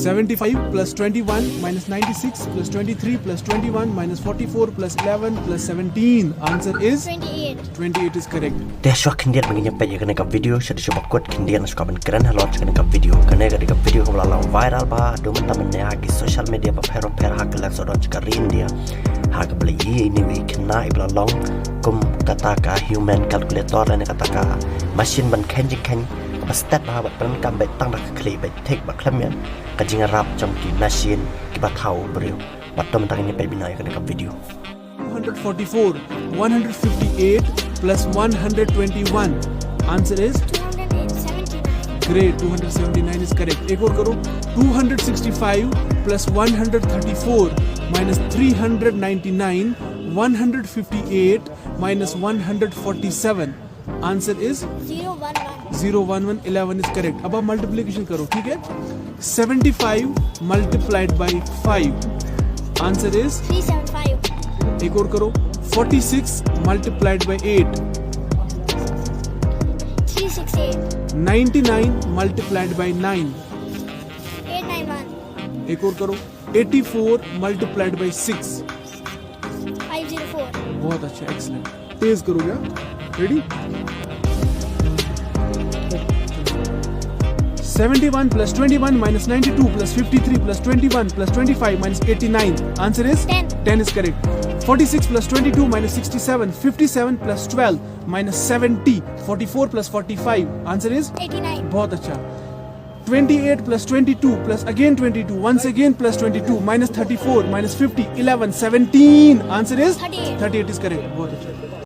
75 plus 21 minus 96 plus 23 plus 21 minus 44 plus 11 plus 17. Answer is 28. 28 is correct. Dia syok kendian menginya pe ya kena video saya coba kuat kendian suka ben keren halot kena video kena ga video ko lalang viral ba do mentamanya di social media ba pero hak lan so don ka rin dia hak beli ini we khynnah ibla long kum kata ka human calculator ni kata ka machine ban khen stat ba ba ban kam be tang da kli be tek ba klamian ka jinga rap jam ki machine ki ba thau briew ba tom tang ni pe binai ka video 244 158 plus 121. Answer is 279. great. 279 is correct. एक और करो. 265 plus 134 minus 399 158 minus 147. Answer is 011. 011. 11 is correct. अब आप multiplication करो, ठीक है. 75 multiplied by 5. Answer is 375. एक और करो. 46 multiplied by 8. 368. 99 multiplied by 9. 891. एक और करो. 84 multiplied by 6. 504. बहुत अच्छा, एक्सीलेंट. तेज करोगे आप. Ready. 71 plus 21 minus 92 plus 53 plus 21 plus 25 minus 89. Answer is 10. 10 is correct. 46 plus 22 minus 67. 57 plus 12 minus 70. 44 plus 45. Answer is 89. बहुत अच्छा. 28 plus 22 plus again 22 once again plus 22 minus 34 minus 50 11 17. Answer is 38. 38 is correct. बहुत अच्छा.